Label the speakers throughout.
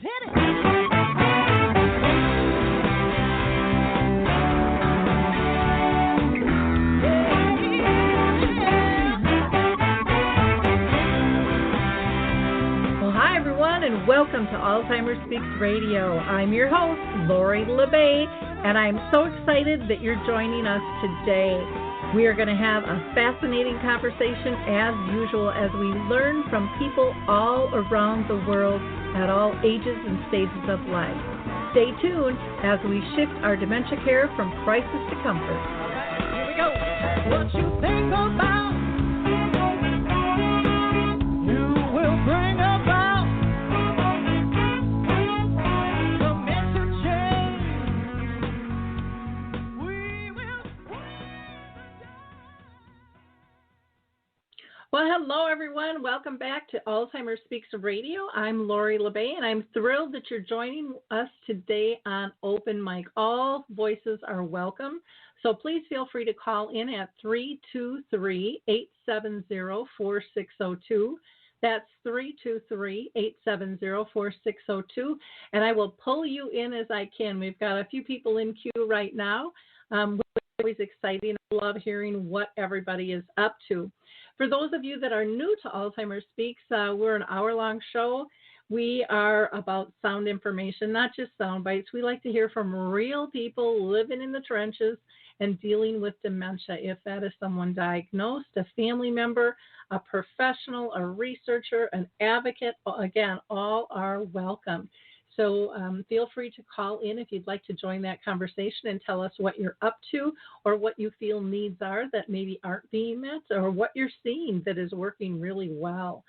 Speaker 1: hit it. And welcome to Alzheimer Speaks Radio. I'm your host, Lori La Bey, and I'm so excited that you're joining us today. We are going to have a fascinating conversation as usual as we learn from people all around the world at all ages and stages of life. Stay tuned as we shift our dementia care from crisis to comfort. All right, here we go. What you think about, you will bring about. Well, hello, everyone. Welcome back to Alzheimer Speaks Radio. I'm Lori La Bey, and I'm thrilled that you're joining us today on Open Mic. All voices are welcome, so please feel free to call in at 323-870-4602. That's 323-870-4602, and I will pull you in as I can. We've got a few people in queue right now. It's always exciting. I love hearing what everybody is up to. For those of you that are new to Alzheimer Speaks, we're an hour-long show. We are about sound information, not just sound bites. We like to hear from real people living in the trenches and dealing with dementia. If that is someone diagnosed, a family member, a professional, a researcher, an advocate, again, all are welcome. So feel free to call in if you'd like to join that conversation and tell us what you're up to or what you feel needs are that maybe aren't being met or what you're seeing that is working really well.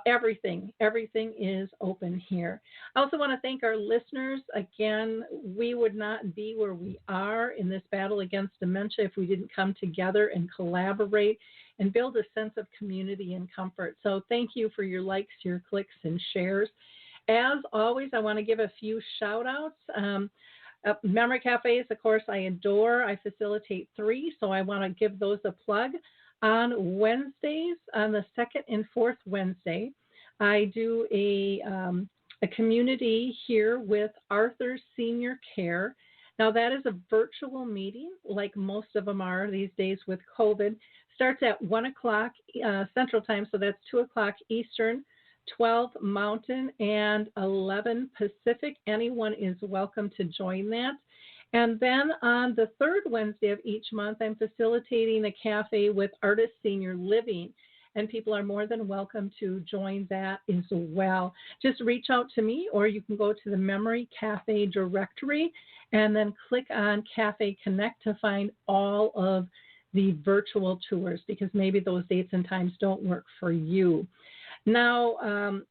Speaker 1: Everything is open here. I also want to thank our listeners. Again, we would not be where we are in this battle against dementia if we didn't come together and collaborate and build a sense of community and comfort. So thank you for your likes, your clicks, and shares. As always, I want to give a few shout-outs. Memory cafes, of course, I adore. I facilitate 3, so I want to give those a plug. On Wednesdays, on the second and fourth Wednesday, I do a community here with Arthur Senior Care. Now, that is a virtual meeting, like most of them are these days with COVID. Starts at 1 o'clock Central Time, so that's 2 o'clock Eastern, 12 Mountain, and 11 Pacific. Anyone is welcome to join that. And then on the third Wednesday of each month, I'm facilitating a cafe with Artist Senior Living, and people are more than welcome to join that as well. Just reach out to me, or you can go to the Memory Cafe directory and then click on Cafe Connect to find all of the virtual tours, because maybe those dates and times don't work for you. Now,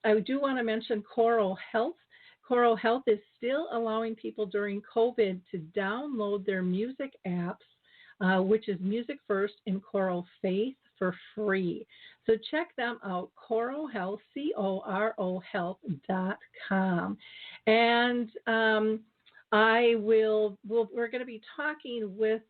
Speaker 1: I do want to mention Choral Health. Choral Health is still allowing people during COVID to download their music apps, which is Music First and Choral Faith, for free. So check them out, Choral Health, CORO Health.com. And we're going to be talking with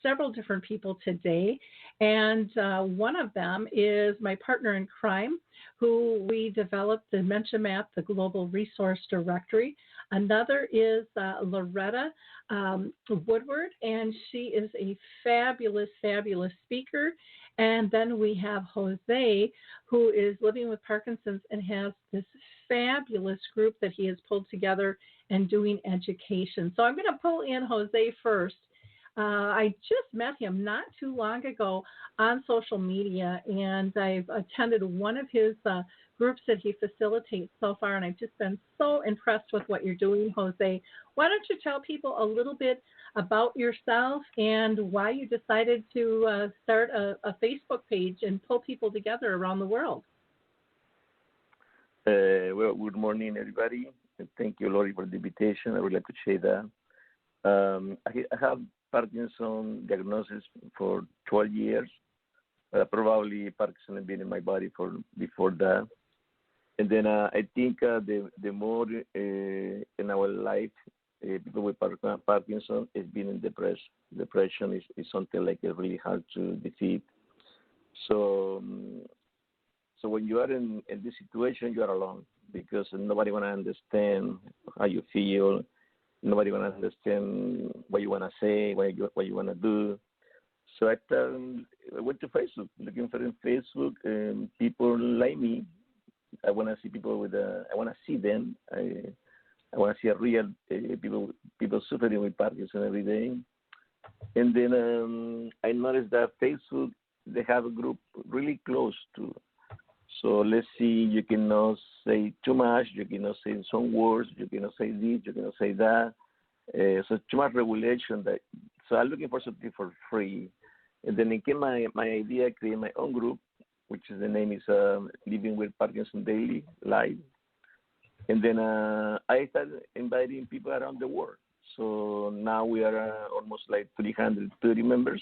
Speaker 1: several different people today, and one of them is my partner in crime, who we developed the Dementia Map, the Global Resource Directory. Another is Loretta Woodward, and she is a fabulous, fabulous speaker. And then we have Jose, who is living with Parkinson's and has this fabulous group that he has pulled together and doing education. So I'm going to pull in Jose first. I just met him not too long ago on social media, and I've attended one of his groups that he facilitates so far, and I've just been so impressed with what you're doing, Jose. Why don't you tell people a little bit about yourself and why you decided to start a Facebook page and pull people together around the world?
Speaker 2: Well, good morning, everybody. And thank you, Lori, for the invitation. I would like to say that I have Parkinson diagnosis for 12 years. Probably Parkinson has been in my body for before that. And then I think the more in our life, people with Parkinson is being in depression. Depression is something like really hard to defeat. So when you are in this situation, you are alone. because nobody want to understand how you feel. Nobody want to understand what you want to say, what you want to do. So I went to Facebook, looking for in Facebook people like me. I want to see people I want to see them. I want to see a real people suffering with Parkinson every day. And then I noticed that Facebook, they have a group really close to. So let's see, you cannot say too much, you cannot say some words, you cannot say this, you cannot say that. So too much regulation. So I'm looking for something for free. And then it came my idea, I created my own group, which is the name is Living with Parkinson Daily Live. And then I started inviting people around the world. So now we are almost like 330 members.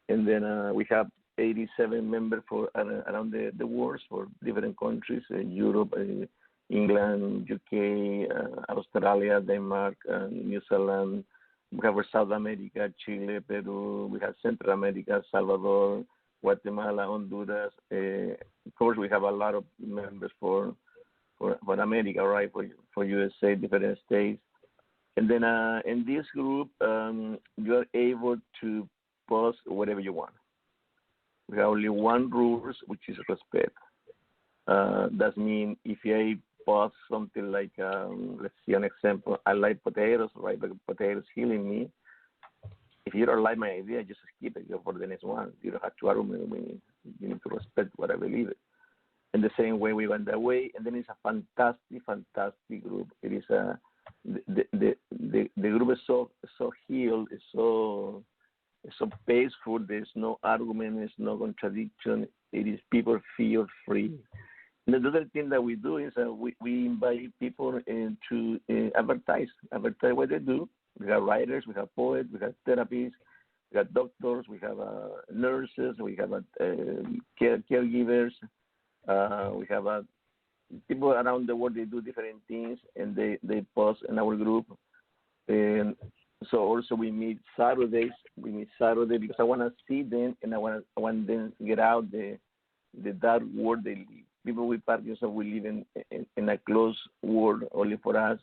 Speaker 2: And then we have 87 members for around the world for different countries, Europe, England, UK, Australia, Denmark, New Zealand. We have South America, Chile, Peru. We have Central America, Salvador, Guatemala, Honduras. Of course, we have a lot of members for America, right? For USA, different states. And then in this group, you are able to post whatever you want. We have only one rule, which is respect. That means if I post something like, let's see an example, I like potatoes, right? The potatoes healing me. If you don't like my idea, just skip it, go for the next one. You don't have to argue with me. You need to respect what I believe in. In the same way, we went that way, and then it's a fantastic group. It is the group is so healed, it's so peaceful. There's no argument, there's no contradiction. It is people feel free. And the other thing that we do is we invite people to advertise what they do. We have writers, we have poets, we have therapists, we have doctors, we have nurses, we have caregivers. We have people around the world. They do different things, and they post in our group. And so also we meet Saturdays. We meet Saturday because I want to see them, and I want them to get out the dark world they live. People with Parkinson, we live in a closed world only for us.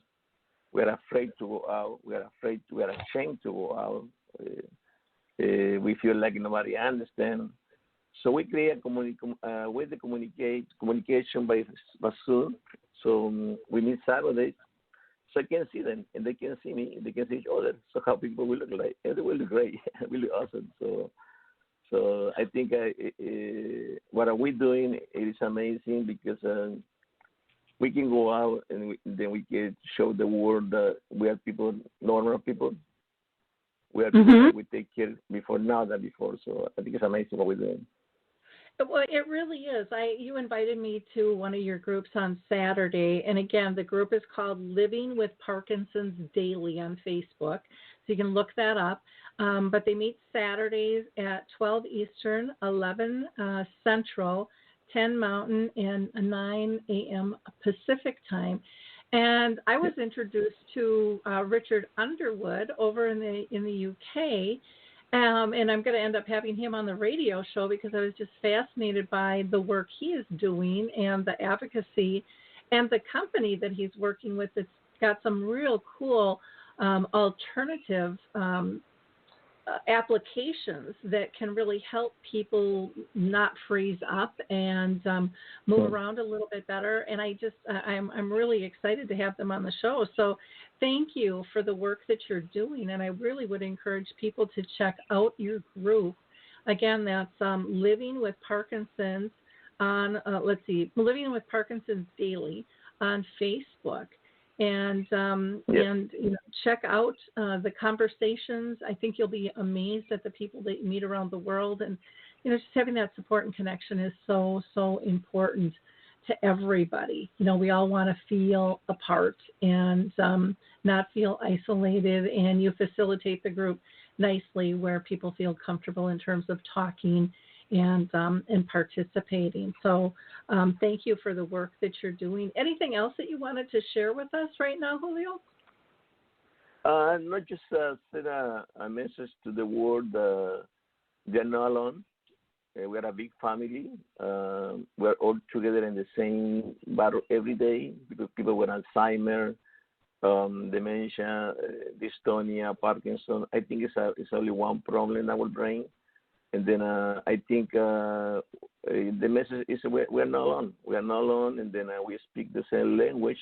Speaker 2: We are afraid to go out. We are ashamed to go out. We feel like nobody understands. So we create a way to communication by Zoom. So we meet Saturdays, so I can see them, and they can see me, and they can see each other. So how people will look like, and they will look great, really awesome. So I think what are we doing? It is amazing because we can go out and then we can show the world that we are people, normal people. We are people that we take care before now than before. So I think it's amazing what we're doing.
Speaker 1: Well, it really is. You invited me to one of your groups on Saturday, and again, the group is called Living with Parkinson's Daily on Facebook, so you can look that up. But they meet Saturdays at 12 Eastern, 11 Central, 10 Mountain, and 9 a.m. Pacific time. And I was introduced to Richard Underwood over in the UK. And I'm going to end up having him on the radio show because I was just fascinated by the work he is doing and the advocacy and the company that he's working with that's got some real cool alternative applications that can really help people not freeze up and move around a little bit better. And I'm really excited to have them on the show. So thank you for the work that you're doing. And I really would encourage people to check out your group. Again, that's Living with Parkinson's on, Living with Parkinson's Daily on Facebook. And check out the conversations. I think you'll be amazed at the people that you meet around the world. And, just having that support and connection is so, so important to everybody. We all want to feel a part and not feel isolated. And you facilitate the group nicely where people feel comfortable in terms of talking and participating. So thank you for the work that you're doing. Anything else that you wanted to share with us right now, Julio?
Speaker 2: Not just send a message to the world. They're not alone. we're a big family. We're all together in the same battle every day because people with Alzheimer, dementia, dystonia, Parkinson. I think it's only one problem in our brain. And then I think the message is we're not alone. We are not alone, and then we speak the same language.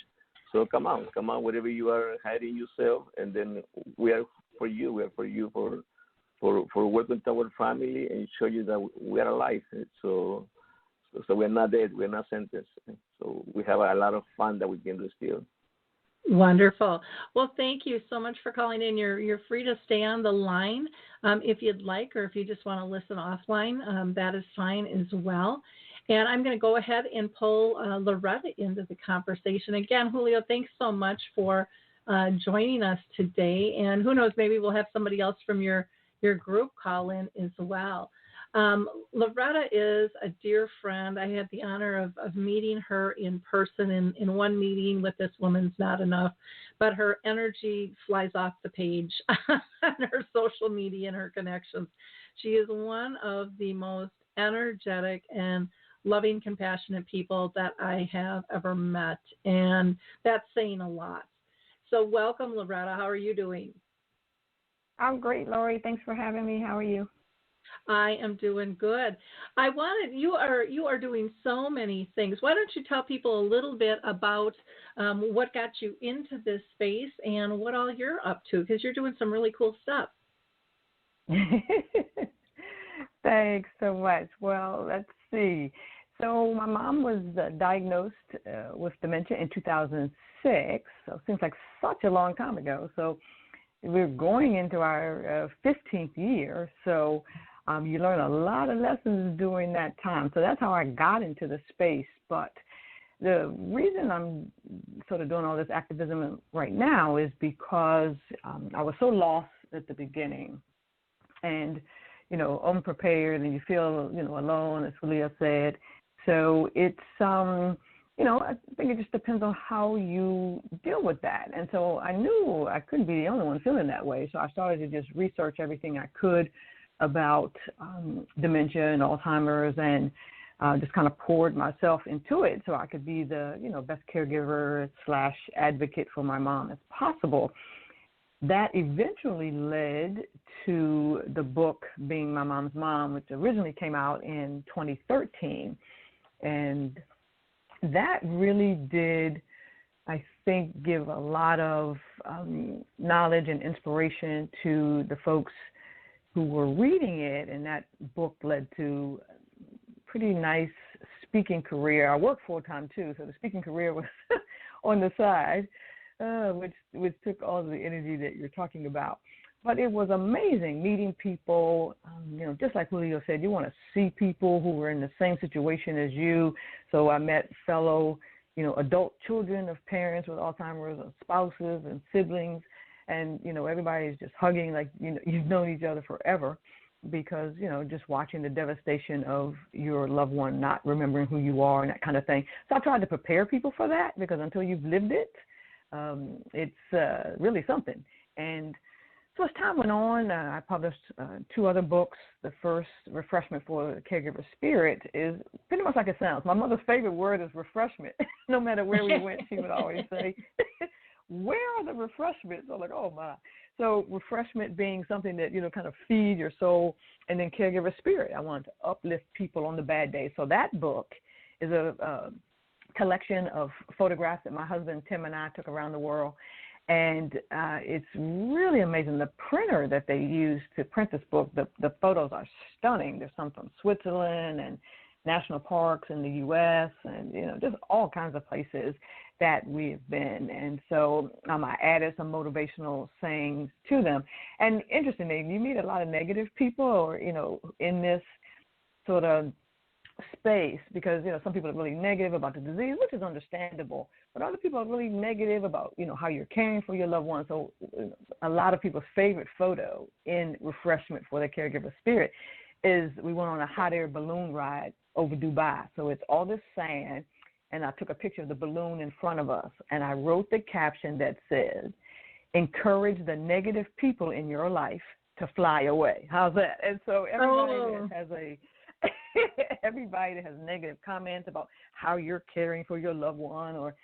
Speaker 2: So come on, wherever you are hiding yourself, and then we are for you. We are for you for working with our family and show you that we are alive. So we're not dead. We're not sentenced. So we have a lot of fun that we can do still.
Speaker 1: Wonderful. Well, thank you so much for calling in. You're free to stay on the line if you'd like, or if you just want to listen offline, that is fine as well. And I'm going to go ahead and pull Loretta into the conversation. Again, Julio, thanks so much for joining us today. And who knows, maybe we'll have somebody else from your group call in as well. Loretta is a dear friend. I had the honor of meeting her in person. In one meeting with this woman's not enough, but her energy flies off the page on her social media and her connections. She is one of the most energetic and loving, compassionate people that I have ever met, and that's saying a lot. So welcome, Loretta. How are you doing?
Speaker 3: I'm great, Lori. Thanks for having me. How are you?
Speaker 1: I am doing good. You are doing so many things. Why don't you tell people a little bit about what got you into this space and what all you're up to, because you're doing some really cool stuff.
Speaker 3: Thanks so much. Well, let's see. So my mom was diagnosed with dementia in 2006. So it seems like such a long time ago. So we're going into our 15th year. So you learn a lot of lessons during that time. So that's how I got into the space. But the reason I'm sort of doing all this activism right now is because I was so lost at the beginning and, unprepared, and you feel, alone, as Leah said. So it's, I think it just depends on how you deal with that. And so I knew I couldn't be the only one feeling that way. So I started to just research everything I could about dementia and Alzheimer's, and just kind of poured myself into it so I could be the, best caregiver / advocate for my mom as possible. That eventually led to the book Being My Mom's Mom, which originally came out in 2013. And that really did, I think, give a lot of knowledge and inspiration to the folks who were reading it, and that book led to a pretty nice speaking career. I worked full-time, too, so the speaking career was on the side, which took all of the energy that you're talking about. But it was amazing meeting people. Just like Julio said, you want to see people who were in the same situation as you. So I met fellow, adult children of parents with Alzheimer's, and spouses and siblings. And, everybody's just hugging like, you've known each other forever because, just watching the devastation of your loved one not remembering who you are and that kind of thing. So I tried to prepare people for that because until you've lived it, it's really something. And so as time went on, I published 2 other books. The first, Refreshment for the Caregiver Spirit, is pretty much like it sounds. My mother's favorite word is refreshment. No matter where we went, she would always say, where are the refreshments? I'm like, oh, my. So refreshment being something that, kind of feed your soul, and then caregiver spirit. I wanted to uplift people on the bad days. So that book is a collection of photographs that my husband Tim and I took around the world. And it's really amazing. The printer that they used to print this book, the photos are stunning. There's some from Switzerland and national parks in the U.S. and, just all kinds of places that we've been. And so I added some motivational sayings to them. And interestingly, you meet a lot of negative people or, in this sort of space because, some people are really negative about the disease, which is understandable. But other people are really negative about, how you're caring for your loved one. So a lot of people's favorite photo in Refreshment for the Caregiver Spirit is we went on a hot air balloon ride over Dubai. So it's all this sand, and I took a picture of the balloon in front of us, and I wrote the caption that says, encourage the negative people in your life to fly away. How's that? And so everybody that has everybody that has negative comments about how you're caring for your loved one or,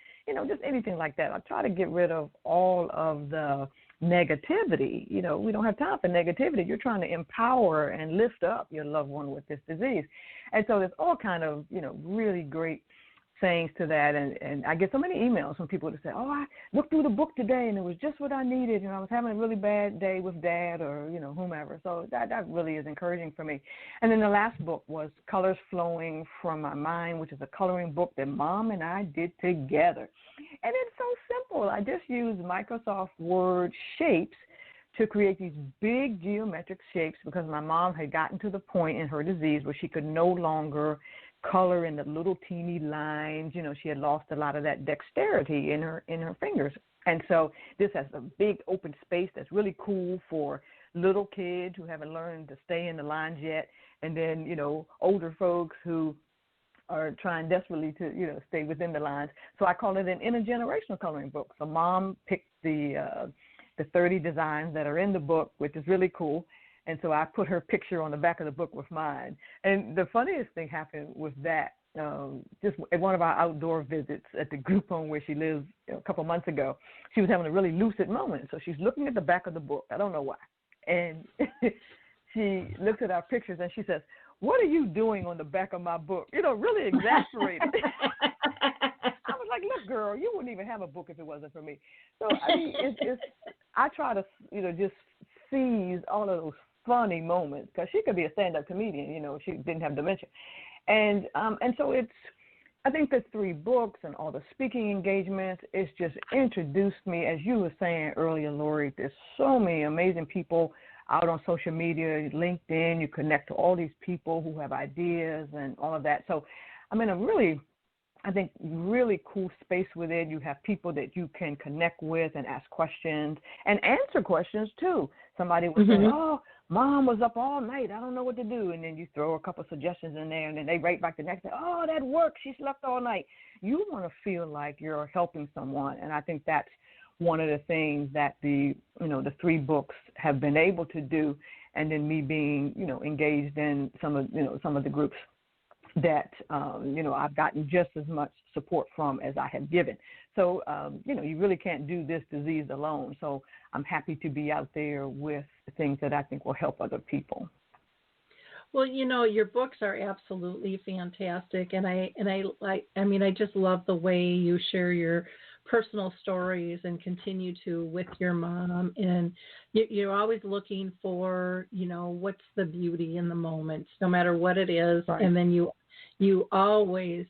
Speaker 3: just anything like that. I try to get rid of all of the negativity. We don't have time for negativity. You're trying to empower and lift up your loved one with this disease. And so there's all kind of, really great sayings to that, and I get so many emails from people that say, oh, I looked through the book today and it was just what I needed, and I was having a really bad day with Dad or, whomever. So that really is encouraging for me. And then the last book was Colors Flowing from My Mind, which is a coloring book that Mom and I did together. And it's so simple. I just used Microsoft Word shapes to create these big geometric shapes because my mom had gotten to the point in her disease where she could no longer color in the little teeny lines. She had lost a lot of that dexterity in her fingers. And so this has a big open space that's really cool for little kids who haven't learned to stay in the lines yet, and then, older folks who are trying desperately to, stay within the lines. So I call it an intergenerational coloring book. So Mom picked the 30 designs that are in the book, which is really cool. And so I put her picture on the back of the book with mine. And the funniest thing happened with that, just at one of our outdoor visits at the group home where she lives a couple months ago, she was having a really lucid moment. So she's looking at the back of the book. I don't know why. And she looks at our pictures and she says, what are you doing on the back of my book? Really exasperated. I was like, look, girl, you wouldn't even have a book if it wasn't for me. So, I try to, just seize all of those funny moments because she could be a stand-up comedian, if she didn't have dementia. And so I think the 3 books and all the speaking engagements, it's just introduced me, as you were saying earlier, Lori, there's so many amazing people out on social media, LinkedIn, you connect to all these people who have ideas and all of that. So I'm in a really cool space with it. You have people that you can connect with and ask questions and answer questions too. Somebody will say, oh, Mom was up all night. I don't know what to do. And then you throw a couple suggestions in there, and then they write back the next day, oh, that worked. She slept all night. You want to feel like you're helping someone. And I think that's one of the things that the 3 books have been able to do. And then me being, engaged in some of the groups that, I've gotten just as much support from as I have given. So, you really can't do this disease alone. So I'm happy to be out there with things that I think will help other people.
Speaker 1: Well, your books are absolutely fantastic. And I just love the way you share your personal stories and continue to with your mom. And you're always looking for, what's the beauty in the moment, no matter what it is. Right. And then you always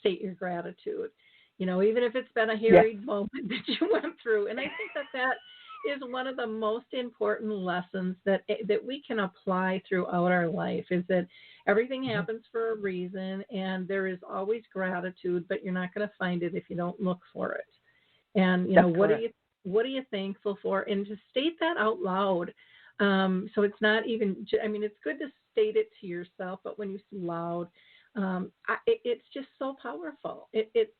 Speaker 1: state your gratitude, even if it's been a harried moment that you went through. And I think that is one of the most important lessons that we can apply throughout our life, is that everything happens for a reason, and there is always gratitude, but you're not going to find it if you don't look for it. And, what are you thankful for? And to state that out loud. So it's not even, it's good to state it to yourself, but when you say loud, it's just so powerful. It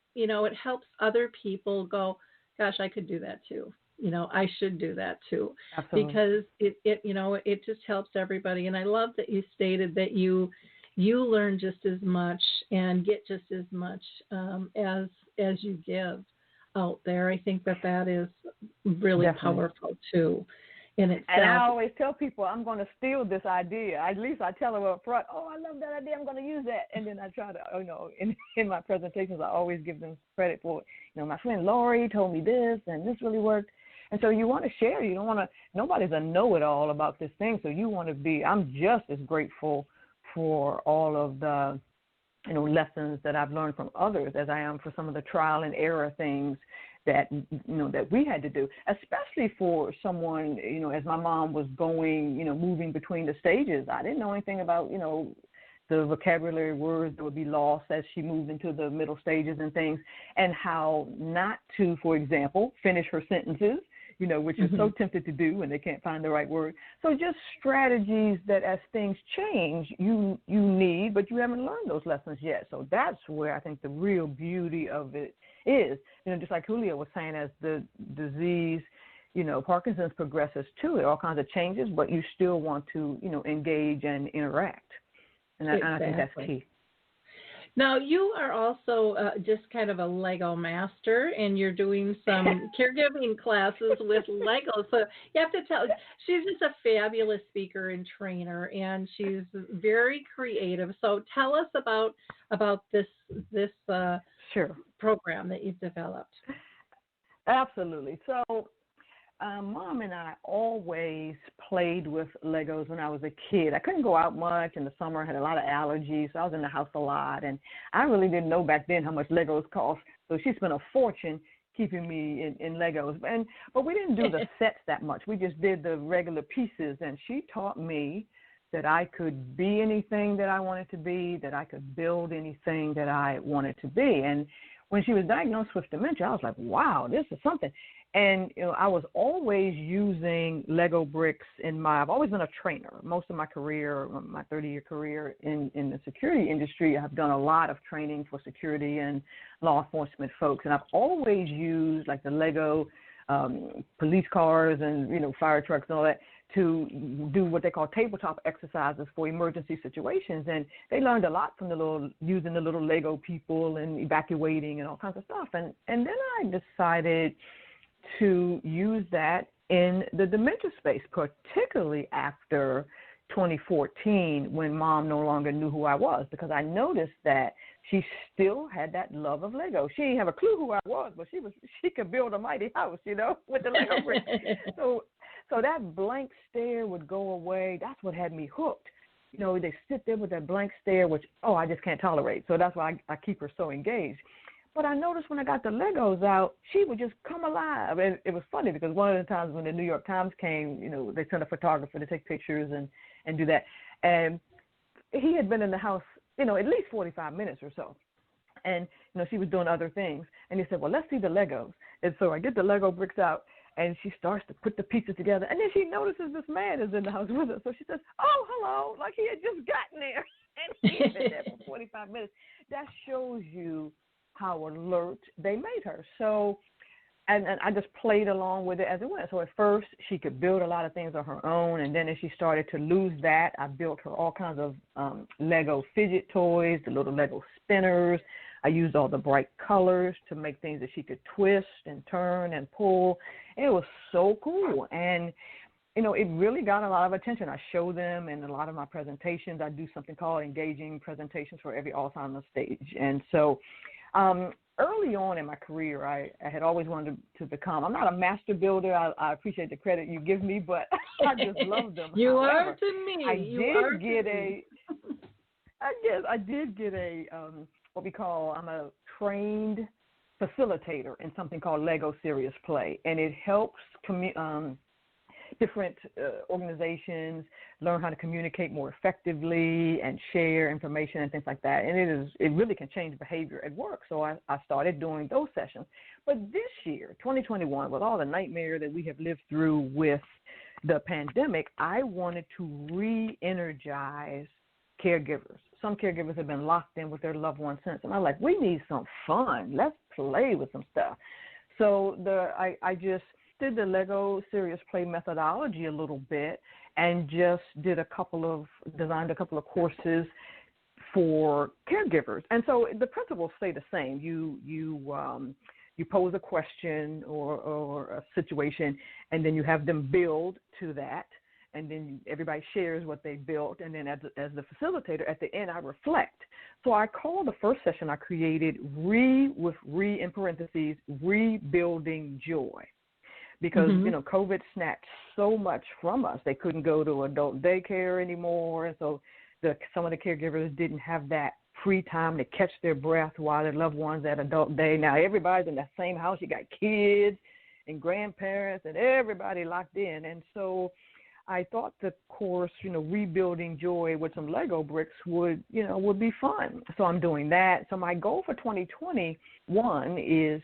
Speaker 1: helps other people go, gosh, I could do that too. I should do that too. Absolutely. Because it just helps everybody. And I love that you stated that you learn just as much and get just as much as you give out there. I think that is really powerful too. And
Speaker 3: I always tell people I'm going to steal this idea. At least I tell them up front, oh, I love that idea. I'm going to use that. And then I try to, in my presentations, I always give them credit for, my friend Lori told me this and this really worked. And so you want to share. You don't want to, nobody's a know-it-all about this thing. So you want to be, I'm just as grateful for all of the, lessons that I've learned from others as I am for some of the trial and error things that, that we had to do, especially for someone, as my mom was going, moving between the stages. I didn't know anything about, the vocabulary words that would be lost as she moved into the middle stages and things, and how not to, for example, finish her sentences, which is so tempted to do when they can't find the right word. So just strategies that as things change, you need, but you haven't learned those lessons yet. So that's where I think the real beauty of it is. Just like Julio was saying, as the disease, Parkinson's progresses too, there are all kinds of changes, but you still want to, engage and interact. And I think that's
Speaker 1: Exactly.
Speaker 3: key.
Speaker 1: Now, you are also just kind of a Lego master, and you're doing some caregiving classes with Lego. So you have to tell, she's just a fabulous speaker and trainer, and she's very creative. So tell us about this
Speaker 3: Sure.
Speaker 1: program that you've developed.
Speaker 3: Absolutely. So, Mom and I always played with Legos when I was a kid. I couldn't go out much in the summer. I had a lot of allergies, so I was in the house a lot. And I really didn't know back then how much Legos cost. So she spent a fortune keeping me in Legos. But we didn't do the sets that much. We just did the regular pieces. And she taught me that I could be anything that I wanted to be, that I could build anything that I wanted to be. And when she was diagnosed with dementia, I was like, wow, this is something. And I was always using Lego bricks I've always been a trainer. Most of my career, my 30-year career in the security industry, I've done a lot of training for security and law enforcement folks. And I've always used like the Lego police cars and, fire trucks and all that to do what they call tabletop exercises for emergency situations. And they learned a lot from using the little Lego people and evacuating and all kinds of stuff. And then I decided to use that in the dementia space, particularly after 2014 when Mom no longer knew who I was, because I noticed that she still had that love of Lego. She didn't have a clue who I was, but she could build a mighty house, with the Lego bricks. So that blank stare would go away. That's what had me hooked. They sit there with that blank stare, which, I just can't tolerate. So that's why I keep her so engaged. But I noticed when I got the Legos out, she would just come alive. And it was funny because one of the times when the New York Times came, they sent a photographer to take pictures and do that. And he had been in the house, at least 45 minutes or so. And, she was doing other things. And he said, well, let's see the Legos. And so I get the Lego bricks out, and she starts to put the pieces together. And then she notices this man is in the house with her. So she says, oh, hello, like he had just gotten there. And he had been there for 45 minutes. That shows you how alert they made her. So, and I just played along with it as it went. So at first, she could build a lot of things on her own. And then as she started to lose that, I built her all kinds of Lego fidget toys, the little Lego spinners. I used all the bright colors to make things that she could twist and turn and pull. It was so cool. And, it really got a lot of attention. I show them in a lot of my presentations. I do something called engaging presentations for every Alzheimer's stage. And so early on in my career, I had always wanted to become, I'm not a master builder. I appreciate the credit you give me, but I just love them.
Speaker 1: You
Speaker 3: However,
Speaker 1: are to me.
Speaker 3: I did get a what we call, I'm a trained facilitator in something called Lego Serious Play, and it helps different organizations learn how to communicate more effectively and share information and things like that. And it really can change behavior at work. So I started doing those sessions. But this year, 2021, with all the nightmare that we have lived through with the pandemic, I wanted to re-energize caregivers. Some caregivers have been locked in with their loved ones since. And I'm like, we need some fun. Let's play with some stuff. So I just did the Lego Serious Play methodology a little bit and just designed a couple of courses for caregivers. And so the principles stay the same. You pose a question or a situation, and then you have them build to that, and then everybody shares what they built, and then as the facilitator, at the end, I reflect. So I call the first session I created in parentheses, Rebuilding Joy. Because, COVID snatched so much from us. They couldn't go to adult daycare anymore. And so some of the caregivers didn't have that free time to catch their breath while their loved ones at adult day. Now everybody's in that same house. You got kids and grandparents and everybody locked in. And so I thought the course, Rebuilding Joy with some Lego bricks would be fun. So I'm doing that. So my goal for 2021 is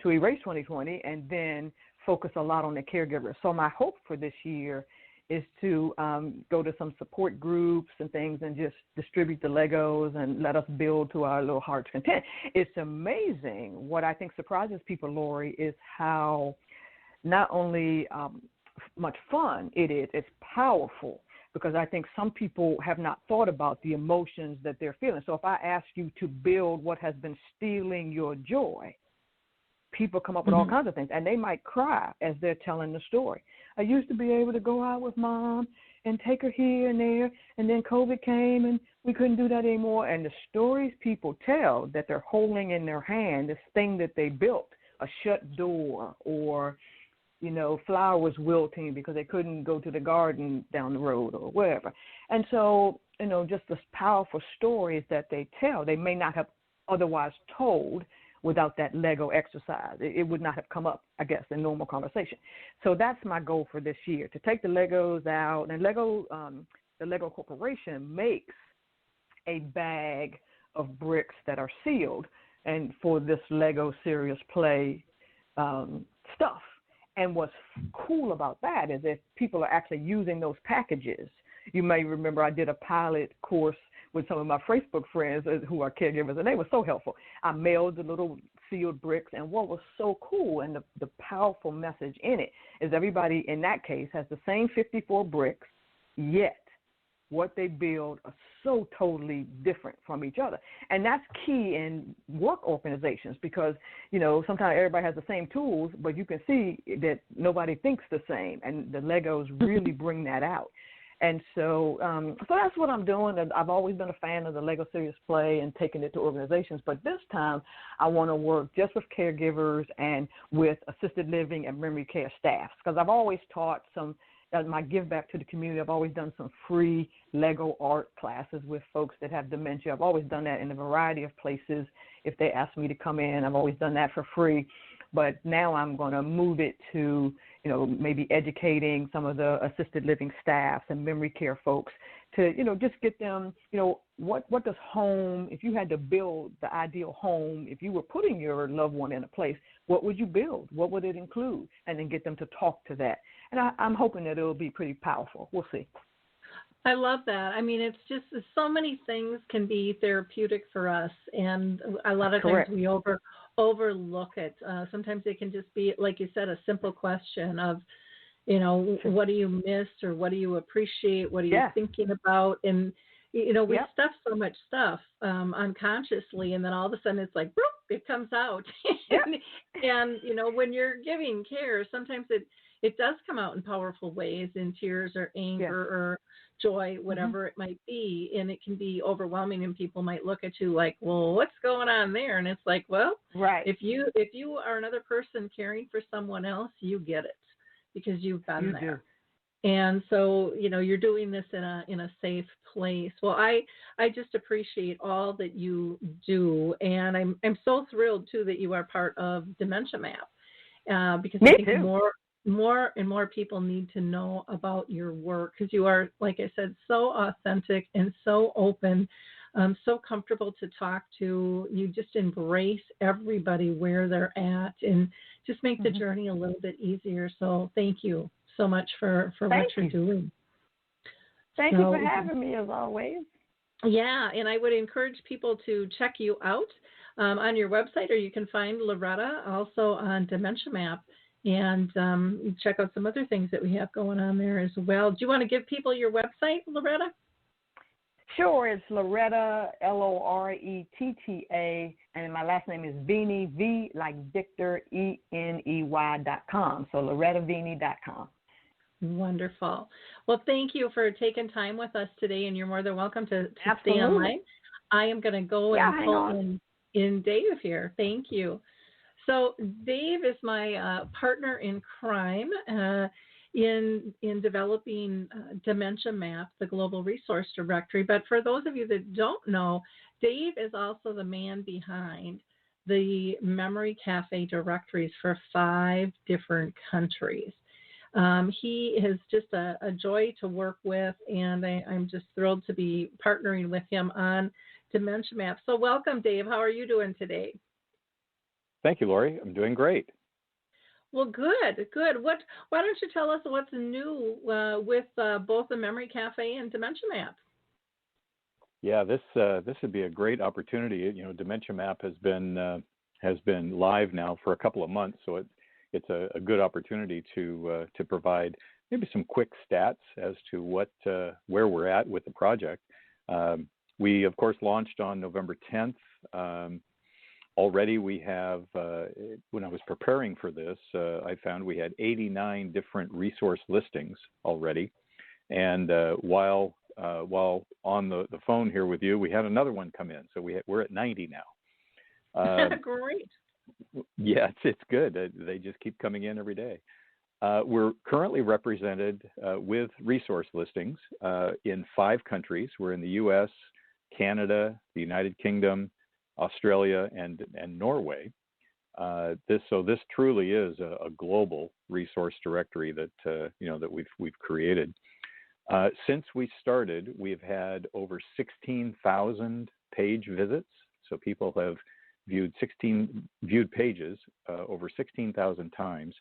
Speaker 3: to erase 2020 and then focus a lot on the caregivers. So my hope for this year is to go to some support groups and things and just distribute the Legos and let us build to our little heart's content. It's amazing. What I think surprises people, Lori, is how not only much fun it is, it's powerful, because I think some people have not thought about the emotions that they're feeling. So if I ask you to build what has been stealing your joy, people come up with all kinds of things, and they might cry as they're telling the story. I used to be able to go out with Mom and take her here and there, and then COVID came and we couldn't do that anymore. And the stories people tell that they're holding in their hand, this thing that they built, a shut door, or, you know, flowers wilting because they couldn't go to the garden down the road or wherever. And so, you know, just the powerful stories that they tell, they may not have otherwise told without that Lego exercise. It would not have come up, I guess, in normal conversation. So that's my goal for this year, to take the Legos out. And the Lego Corporation makes a bag of bricks that are sealed and for this Lego Serious Play stuff. And what's cool about that is if people are actually using those packages. You may remember I did a pilot course with some of my Facebook friends who are caregivers, and they were so helpful. I mailed the little sealed bricks, and what was so cool and the powerful message in it is everybody in that case has the same 54 bricks, yet what they build are so totally different from each other. And that's key in work organizations because, you know, sometimes everybody has the same tools, but you can see that nobody thinks the same, and the Legos really bring that out. And so that's what I'm doing. And I've always been a fan of the Lego Serious Play and taking it to organizations. But this time I want to work just with caregivers and with assisted living and memory care staffs, because I've always taught some, my give back to the community, I've always done some free Lego art classes with folks that have dementia. I've always done that in a variety of places. If they ask me to come in, I've always done that for free. But now I'm going to move it to, you know, maybe educating some of the assisted living staffs and memory care folks to, you know, just get them, you know, what does home, if you had to build the ideal home, if you were putting your loved one in a place, what would you build? What would it include? And then get them to talk to that. And I'm hoping that it'll be pretty powerful. We'll see.
Speaker 1: I love that. I mean, it's just so many things can be therapeutic for us, and a lot of times we overlook it. Sometimes it can just be, like you said, a simple question of, you know, what do you miss or what do you appreciate? What are you thinking about? And, you know, we stuff so much stuff unconsciously, and then all of a sudden it's like, boop, it comes out. and, you know, when you're giving care, sometimes it does come out in powerful ways, in tears or anger or joy, whatever it might be, and it can be overwhelming, and people might look at you like, well, what's going on there? And it's like, well, if you are another person caring for someone else, you get it because you've been there. And so, you know, you're doing this in a safe place. Well, I just appreciate all that you do, and I'm so thrilled too that you are part of Dementia Map, because I think more and more people need to know about your work, because you are, like I said, so authentic and so open, so comfortable to talk to. You just embrace everybody where they're at and just make the journey a little bit easier. So thank you so much for what you're doing.
Speaker 3: Thank you for having me, as always.
Speaker 1: Yeah, and I would encourage people to check you out on your website, or you can find Loretta also on Dementia Map. And check out some other things that we have going on there as well. Do you want to give people your website, Loretta?
Speaker 3: Sure. It's Loretta, Loretta, and my last name is Veny, V like Victor, ENEY.com. So LorettaVeny.com.
Speaker 1: Wonderful. Well, thank you for taking time with us today, and you're more than welcome to stay online. I am going to go and pull in Dave here. Thank you. So Dave is my partner in crime in developing Dementia Map, the Global Resource Directory. But for those of you that don't know, Dave is also the man behind the Memory Cafe directories for 5 different countries. He is just a joy to work with, and I'm just thrilled to be partnering with him on Dementia Map. So welcome, Dave. How are you doing today?
Speaker 4: Thank you, Lori. I'm doing great.
Speaker 1: Well, good. Why don't you tell us what's new with both the Memory Cafe and Dementia Map?
Speaker 4: Yeah, this would be a great opportunity. You know, Dementia Map has been live now for a couple of months, so it's a good opportunity to provide maybe some quick stats as to where we're at with the project. We, of course, launched on November 10th. Already we have, when I was preparing for this, I found we had 89 different resource listings already. And while on the phone here with you, we had another one come in. So we're at 90 now.
Speaker 1: Great.
Speaker 4: Yeah, it's good. They just keep coming in every day. We're currently represented with resource listings in 5 countries. We're in the U.S., Canada, the United Kingdom, Australia, and Norway. This truly is a global resource directory that that we've created. Since we started, we've had over 16,000 page visits. So people have viewed pages over 16,000 times,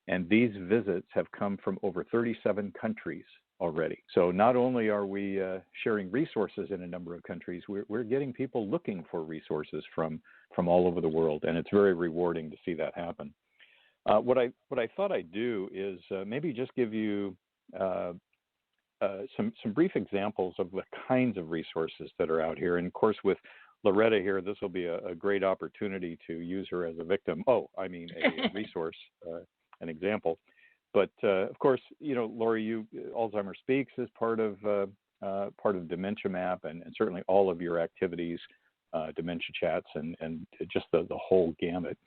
Speaker 4: and these visits have come from over 37 countries already. So not only are we sharing resources in a number of countries, we're getting people looking for resources from all over the world, and it's very rewarding to see that happen. What I thought I'd do is maybe just give you some brief examples of the kinds of resources that are out here. And of course, with Loretta here, this will be a great opportunity to use her as a victim. A resource, an example. But of course, Lori, Alzheimer Speaks is part of Dementia Map, and certainly all of your activities, dementia chats, and just the whole gamut.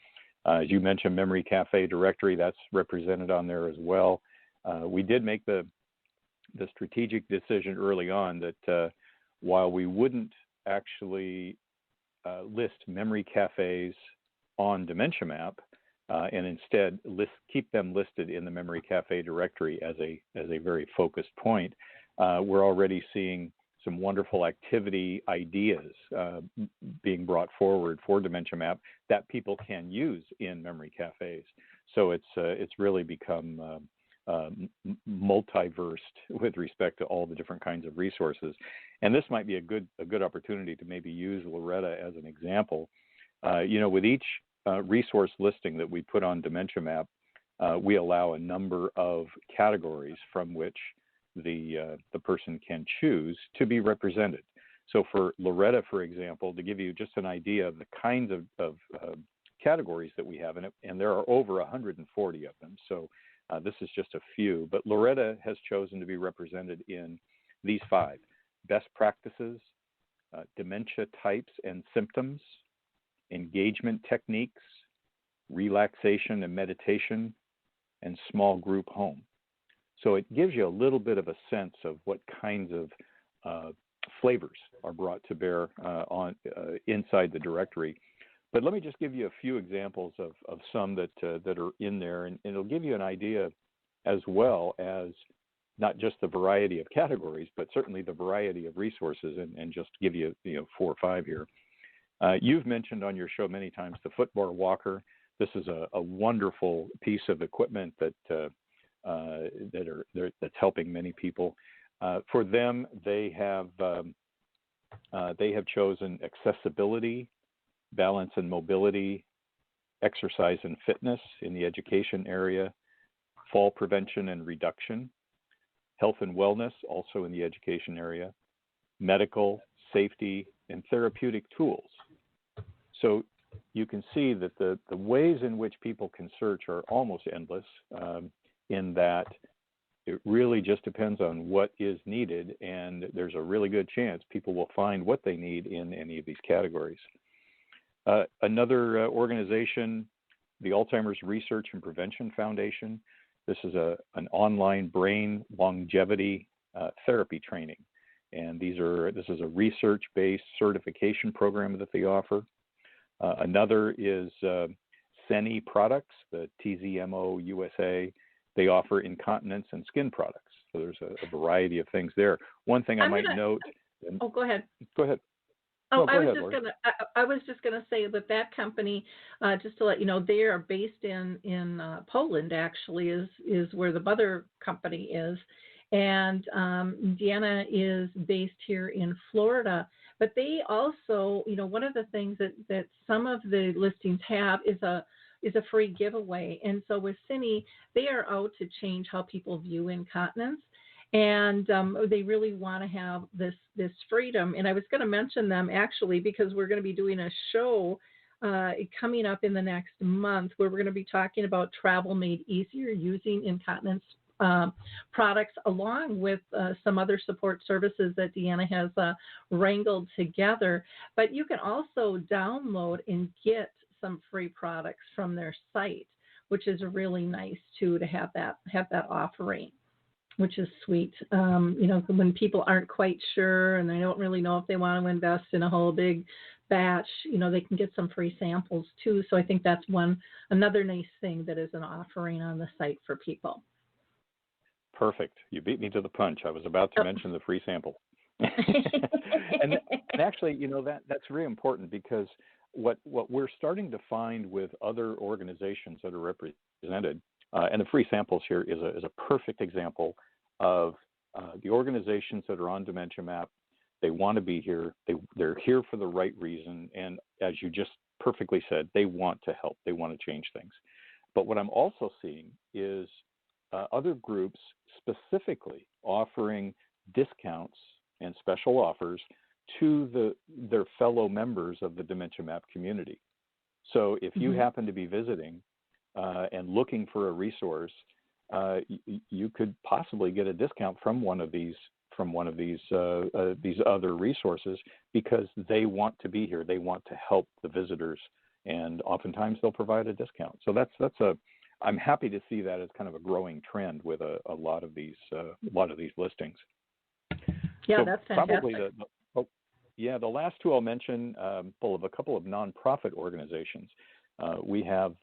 Speaker 4: As you mentioned, Memory Cafe directory, that's represented on there as well. We did make the strategic decision early on that while we wouldn't actually list memory cafes on Dementia Map, and instead keep them listed in the Memory Cafe directory as a very focused point, we're already seeing some wonderful activity ideas being brought forward for Dementia Map that people can use in memory cafes. So it's really become multiversed with respect to all the different kinds of resources. And this might be a good opportunity to maybe use Loretta as an example. With each resource listing that we put on Dementia Map, we allow a number of categories from which the person can choose to be represented. So for Loretta, for example, to give you just an idea of the kinds of categories that we have in it, and there are over 140 of them. So this is just a few, but Loretta has chosen to be represented in these 5: best practices, dementia types and symptoms, engagement techniques, relaxation and meditation, and small group home. So it gives you a little bit of a sense of what kinds of flavors are brought to bear inside the directory. But let me just give you a few examples of some that are in there, and it'll give you an idea as well as not just the variety of categories, but certainly the variety of resources, and just give you 4 or 5 here. You've mentioned on your show many times the footbar walker. This is a wonderful piece of equipment that's helping many people. For them, they have chosen accessibility, balance and mobility, exercise and fitness in the education area, fall prevention and reduction, health and wellness also in the education area, medical, safety, and therapeutic tools. So you can see that the ways in which people can search are almost endless, in that it really just depends on what is needed, and there's a really good chance people will find what they need in any of these categories. Another organization, the Alzheimer's Research and Prevention Foundation. This is an online brain longevity therapy training, and this is a research-based certification program that they offer. Another is CENI Products, the TZMO USA. They offer incontinence and skin products. So there's a variety of things there. One thing I might note.
Speaker 1: Oh, go ahead.
Speaker 4: Go ahead.
Speaker 1: Oh,
Speaker 4: no,
Speaker 1: I was just gonna say that company, just to let you know, they are based in Poland. Actually, is where the mother company is, and Deanna is based here in Florida. But they also, one of the things that some of the listings have is a is a free giveaway. And so with Cine, they are out to change how people view incontinence. And they really want to have this freedom. And I was going to mention them actually because we're going to be doing a show coming up in the next month where we're going to be talking about travel made easier using incontinence products along with some other support services that Deanna has wrangled together. But you can also download and get some free products from their site, which is really nice too to have that offering, which is sweet. When people aren't quite sure and they don't really know if they want to invest in a whole big batch, they can get some free samples too. So I think that's another nice thing that is an offering on the site for people.
Speaker 4: Perfect. You beat me to the punch. I was about to mention the free sample. and actually, that's very important because what we're starting to find with other organizations that are represented, and the free samples here is a perfect example of the organizations that are on Dementia Map. They want to be here. They're here for the right reason. And as you just perfectly said, they want to help. They want to change things. But what I'm also seeing is other groups specifically offering discounts and special offers to their fellow members of the Dementia Map community. So if you happen to be visiting and looking for a resource, you could possibly get a discount from one of these other resources because they want to be here. They want to help the visitors, and oftentimes they'll provide a discount. So I'm happy to see that as kind of a growing trend with a lot of these listings.
Speaker 1: Yeah,
Speaker 4: so
Speaker 1: that's fantastic.
Speaker 4: Probably the last two I'll mention, full of a couple of nonprofit organizations. We have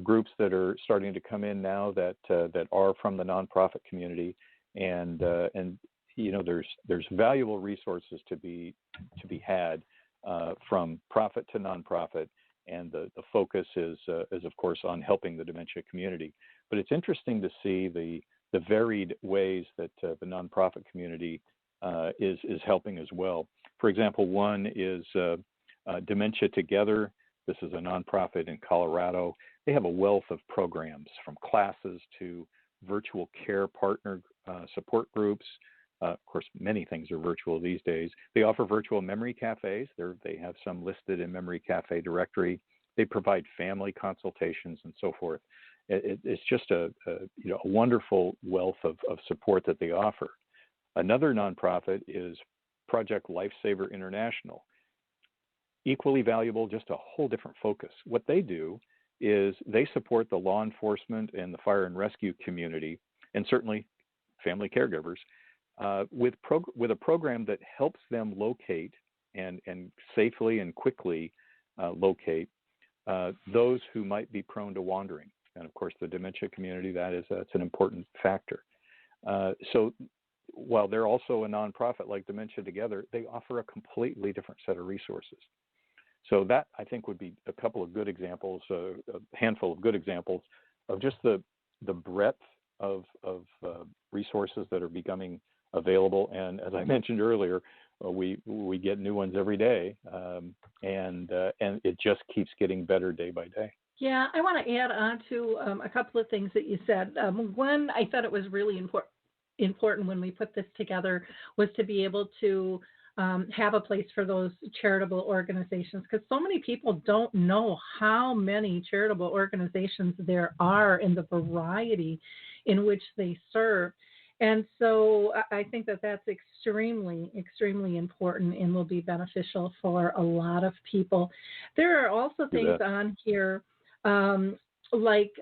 Speaker 4: groups that are starting to come in now that are from the nonprofit community, and there's valuable resources to be had from profit to nonprofit. And the focus is of course on helping the dementia community. But it's interesting to see the varied ways that the nonprofit community is helping as well. For example, one is Dementia Together. This is a nonprofit in Colorado. They have a wealth of programs from classes to virtual care partner support groups. Of course, many things are virtual these days. They offer virtual memory cafes. They have some listed in Memory Cafe directory. They provide family consultations and so forth. It's just a wonderful wealth of support that they offer. Another nonprofit is Project Lifesaver International. Equally valuable, just a whole different focus. What they do is they support the law enforcement and the fire and rescue community, and certainly family caregivers, with a program that helps them locate and safely and quickly locate those who might be prone to wandering. And of course, the dementia community, that's an important factor. So while they're also a nonprofit like Dementia Together, they offer a completely different set of resources. So that, I think, would be a couple of good examples, a handful of good examples of just the breadth of resources that are becoming available. And as I mentioned earlier, we get new ones every day, and it just keeps getting better day by day.
Speaker 1: Yeah, I want to add on to a couple of things that you said. One, I thought it was really important when we put this together was to be able to have a place for those charitable organizations, because so many people don't know how many charitable organizations there are and the variety in which they serve. And so I think that that's extremely, extremely important and will be beneficial for a lot of people. There are also things on here like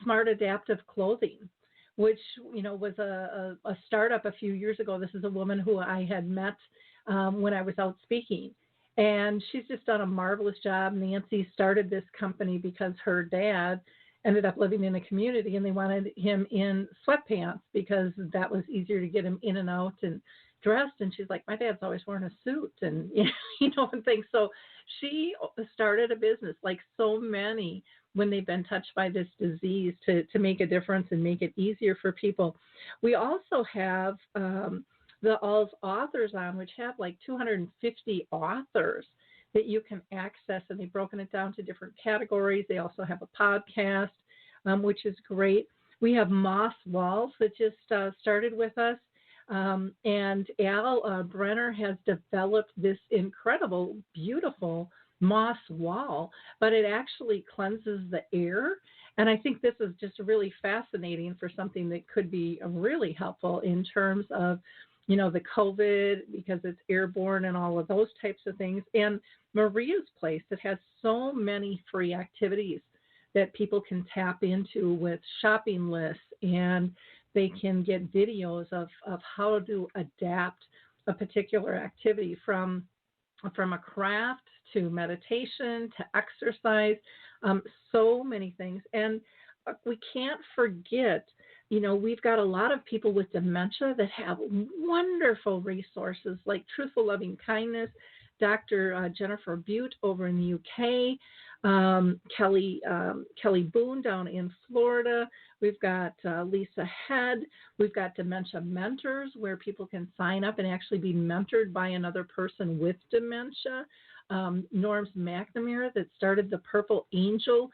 Speaker 1: smart adaptive clothing, which, was a startup a few years ago. This is a woman who I had met when I was out speaking. And she's just done a marvelous job. Nancy started this company because her dad ended up living in a community and they wanted him in sweatpants because that was easier to get him in and out and dressed. And she's like, my dad's always worn a suit and, and things. So she started a business like so many when they've been touched by this disease to make a difference and make it easier for people. We also have the Alz authors on, which have like 250 authors that you can access, and they've broken it down to different categories. They also have a podcast, which is great. We have Moss Walls that just started with us. And Al Brenner has developed this incredible, beautiful moss wall, but it actually cleanses the air. And I think this is just really fascinating for something that could be really helpful in terms of, the COVID, because it's airborne and all of those types of things. And Maria's Place that has so many free activities that people can tap into with shopping lists, and they can get videos of how to adapt a particular activity from a craft to meditation to exercise, so many things. And we can't forget, we've got a lot of people with dementia that have wonderful resources like Truthful Loving Kindness, Dr. Jennifer Butte over in the UK, Kelly Boone down in Florida. We've got Lisa Head. We've got Dementia Mentors, where people can sign up and actually be mentored by another person with dementia. Norms McNamara that started the Purple Angel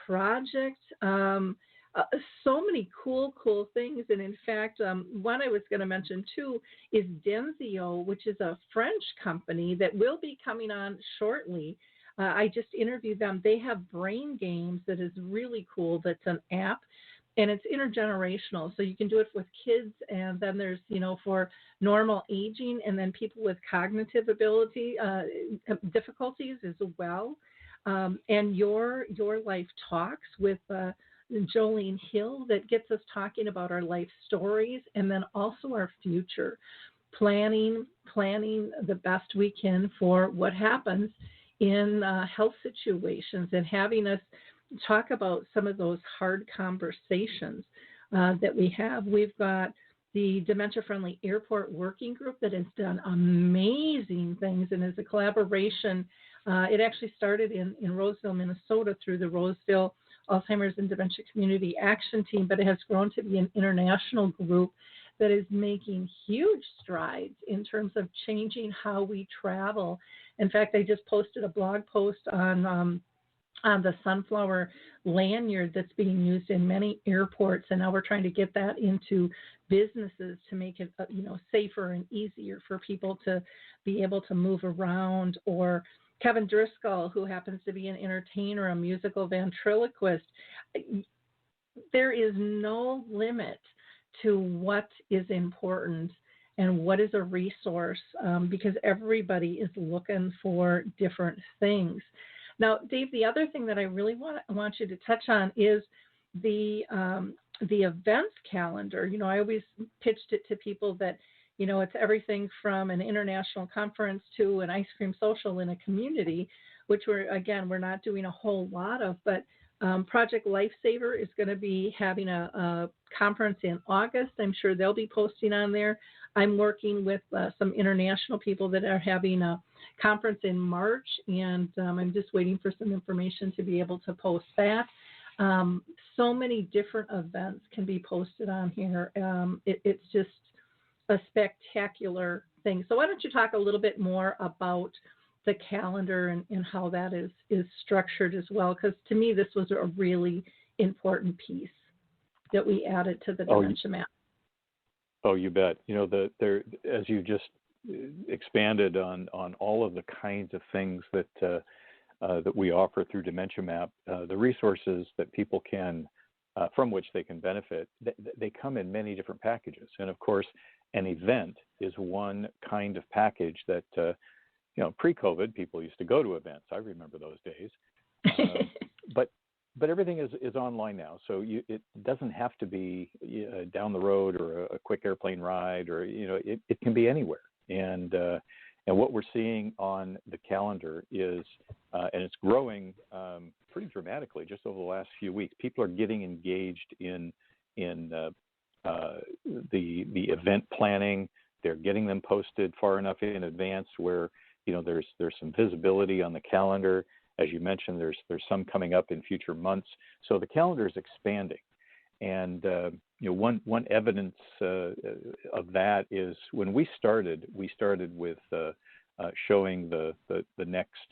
Speaker 1: Project. So many cool things. And in fact, one I was going to mention too is Denzio, which is a French company that will be coming on shortly. I just interviewed them. They have Brain Games that is really cool. That's an app, and it's intergenerational. So you can do it with kids, and then there's, for normal aging, and then people with cognitive ability difficulties as well. And Your Life Talks with Jolene Hill that gets us talking about our life stories, and then also our future, planning the best we can for what happens in health situations, and having us talk about some of those hard conversations that we have. We've got the Dementia Friendly Airport Working Group that has done amazing things, and is a collaboration. It actually started in Roseville, Minnesota through the Roseville Alzheimer's and Dementia Community Action Team, but it has grown to be an international group that is making huge strides in terms of changing how we travel. In fact, I just posted a blog post on the sunflower lanyard that's being used in many airports, and now we're trying to get that into businesses to make it safer and easier for people to be able to move around. Or Kevin Driscoll, who happens to be an entertainer, a musical ventriloquist. There is no limit to what is important and what is a resource, because everybody is looking for different things. Now, Dave, the other thing that I really want you to touch on is the events calendar. I always pitched it to people that, it's everything from an international conference to an ice cream social in a community, which we're not doing a whole lot of, but Project Lifesaver is going to be having a conference in August. I'm sure they'll be posting on there. I'm working with some international people that are having a conference in March, and I'm just waiting for some information to be able to post that. So many different events can be posted on here. It's just a spectacular thing. So why don't you talk a little bit more about the calendar and how that is structured as well? Because to me, this was a really important piece that we added to the dementia map.
Speaker 4: Oh, you bet. As you just expanded on all of the kinds of things that we offer through Dementia Map, the resources that people can, from which they can benefit, they come in many different packages. And of course, an event is one kind of package that, pre-COVID, people used to go to events. I remember those days. But everything is online now, so it doesn't have to be down the road or a quick airplane ride, or it can be anywhere. And what we're seeing on the calendar is, and it's growing pretty dramatically just over the last few weeks. People are getting engaged in the event planning. They're getting them posted far enough in advance where there's some visibility on the calendar. As you mentioned, there's some coming up in future months. So the calendar is expanding. And one evidence of that is when we started with showing the next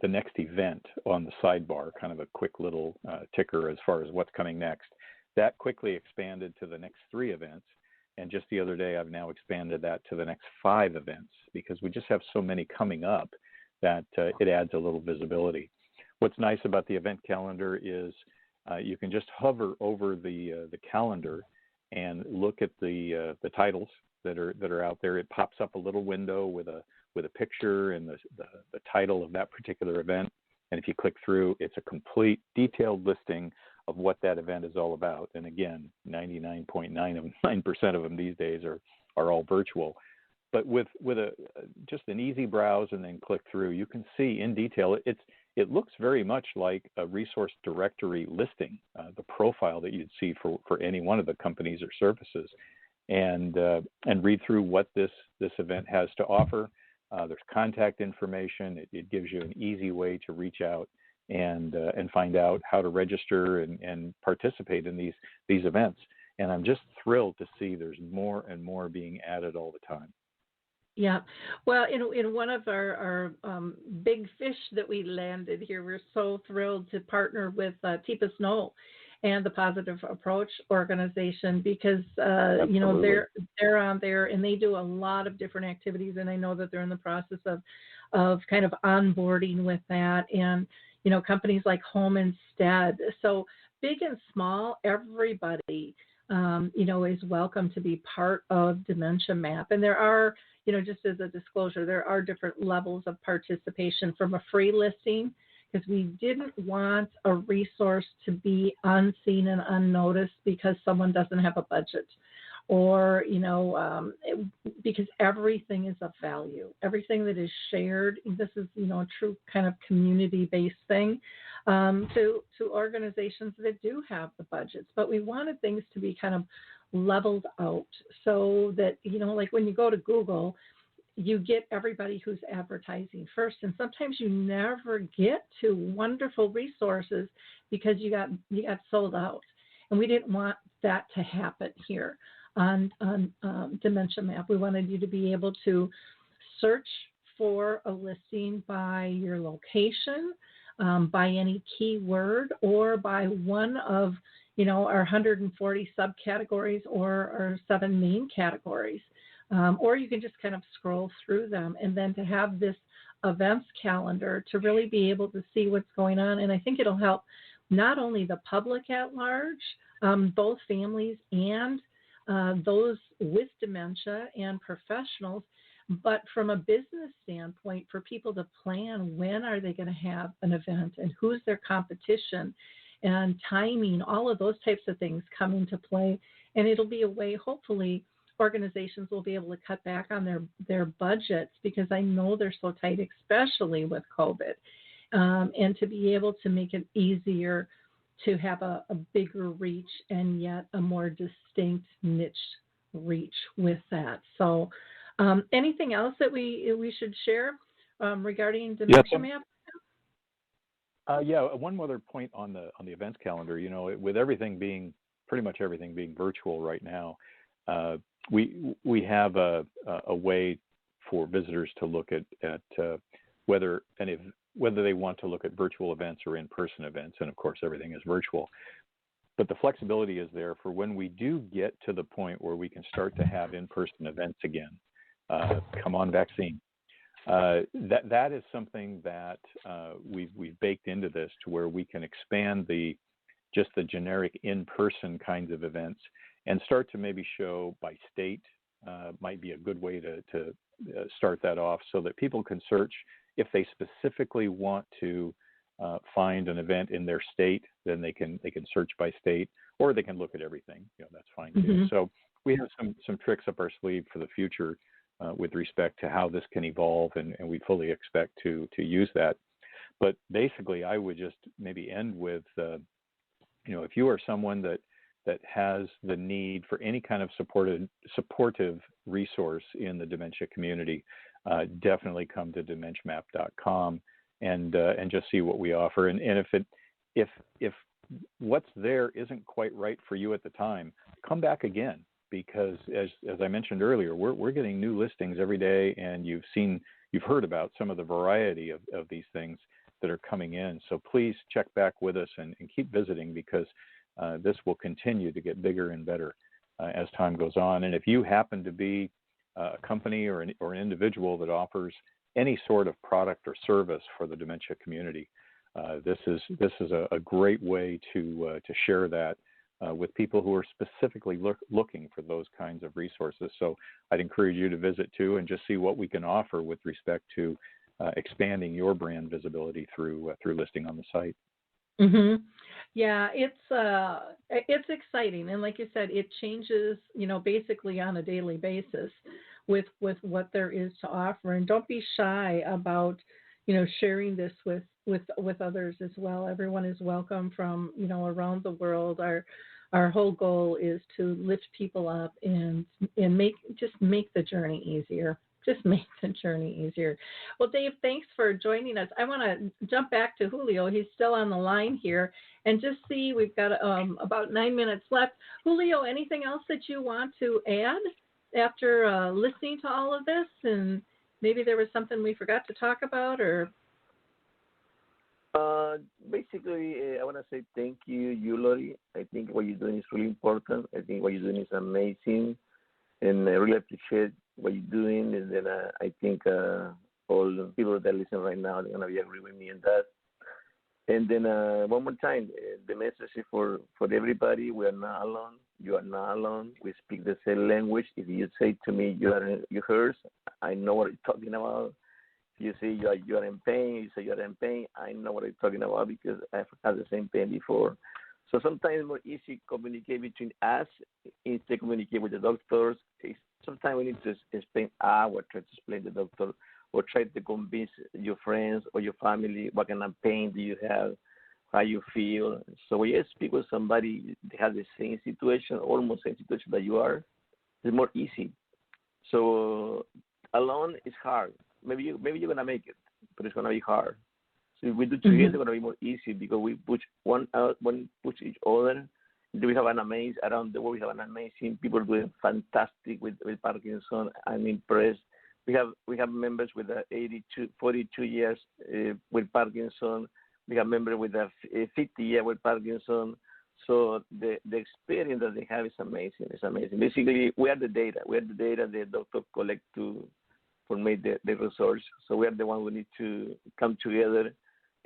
Speaker 4: the next event on the sidebar, kind of a quick little ticker as far as what's coming next. That quickly expanded to the next 3 events. And just the other day, I've now expanded that to the next 5 events because we just have so many coming up that it adds a little visibility. What's nice about the event calendar is you can just hover over the calendar and look at the titles that are out there. It pops up a little window with a picture and the title of that particular event. And if you click through, it's a complete detailed listing of what that event is all about. And again, 99.99% of them these days are all virtual. But with just an easy browse and then click through, you can see in detail. It looks very much like a resource directory listing, the profile that you'd see for any one of the companies or services, and read through what this event has to offer. There's contact information. It gives you an easy way to reach out and find out how to register and participate in these events. And I'm just thrilled to see there's more and more being added all the time.
Speaker 1: Yeah. Well, in one of our big fish that we landed here, we're so thrilled to partner with Tepa Snow and the Positive Approach organization because, they're on there and they do a lot of different activities. And I know that they're in the process of kind of onboarding with that. And, companies like Home Instead. So big and small, everybody, is welcome to be part of Dementia Map. And there are, just as a disclosure, there are different levels of participation from a free listing because we didn't want a resource to be unseen and unnoticed because someone doesn't have a budget or, because everything is of value. Everything that is shared, this is, a true kind of community-based thing to organizations that do have the budgets. But we wanted things to be kind of leveled out so that, like when you go to Google, you get everybody who's advertising first. And sometimes you never get to wonderful resources because you got sold out. And we didn't want that to happen here on Dementia Map. We wanted you to be able to search for a listing by your location, by any keyword, or by one of our 140 subcategories or our 7 main categories. Or you can just kind of scroll through them and then to have this events calendar to really be able to see what's going on. And I think it'll help not only the public at large, both families and those with dementia and professionals, but from a business standpoint, for people to plan when are they going to have an event and who's their competition and timing, all of those types of things come into play. And it'll be a way, hopefully, organizations will be able to cut back on their budgets because I know they're so tight, especially with COVID, and to be able to make it easier to have a bigger reach and yet a more distinct niche reach with that. So anything else that we should share regarding Dementia Map?
Speaker 4: One other point on the events calendar. With pretty much everything being virtual right now, we have a way for visitors to look at whether they want to look at virtual events or in-person events, and of course everything is virtual. But the flexibility is there for when we do get to the point where we can start to have in-person events again. Come on, vaccine. That is something that we've baked into this to where we can expand just the generic in-person kinds of events and start to maybe show by state. Might be a good way to start that off so that people can search if they specifically want to find an event in their state. Then they can search by state, or they can look at everything. That's fine too. Mm-hmm. So we have some tricks up our sleeve for the future with respect to how this can evolve, and we fully expect to use that. But basically, I would just maybe end with, if you are someone that has the need for any kind of supportive resource in the dementia community, definitely come to dementiamap.com and just see what we offer. And if what's there isn't quite right for you at the time, come back again, because as I mentioned earlier, we're getting new listings every day, and you've seen you've heard about some of the variety of these things that are coming in. So please check back with us and keep visiting, because this will continue to get bigger and better as time goes on. And if you happen to be a company or an individual that offers any sort of product or service for the dementia community, this is a great way to share that with people who are specifically looking for those kinds of resources. So I'd encourage you to visit too and just see what we can offer with respect to expanding your brand visibility through listing on the site.
Speaker 1: Mm-hmm. Yeah, it's exciting, and like you said, it changes, basically on a daily basis with what there is to offer. And don't be shy about, sharing this with others as well. Everyone is welcome from around the world. Our whole goal is to lift people up and make the journey easier. Just make the journey easier. Well, Dave, thanks for joining us. I want to jump back to Julio. He's still on the line here, and just see, we've got about 9 minutes left. Julio, anything else that you want to add after listening to all of this? And maybe there was something we forgot to talk about, or?
Speaker 2: Basically, I want to say thank you, Lori. I think what you're doing is really important. I think what you're doing is amazing, and I really appreciate what you're doing. And then I think all the people that listen right now, they're going to be agree with me on that. And then one more time, the message is for everybody: we are not alone. You are not alone. We speak the same language. If you say to me, you hurt, I know what you're talking about. If you say you are in pain, you say you are in pain, I know what I'm talking about, because I've had the same pain before. So sometimes it's more easy to communicate between us instead of communicate with the doctors. Sometimes we need to explain or try to explain to the doctor, or try to convince your friends or your family what kind of pain do you have, how you feel. So when you speak with somebody that has the same situation, almost same situation that you are, it's more easy. So alone is hard. Maybe you're gonna make it, but it's gonna be hard. So if we do together, it's gonna be more easy, because we push push each other. We have an amazing around the world. We have an amazing people doing fantastic with Parkinson. I'm impressed. We have members with 42 years with Parkinson. We have members with 50 years with Parkinson. So the experience that they have is amazing. It's amazing. Basically, we are the data. We are the data the doctor collect for make the research. So we are the one who need to come together.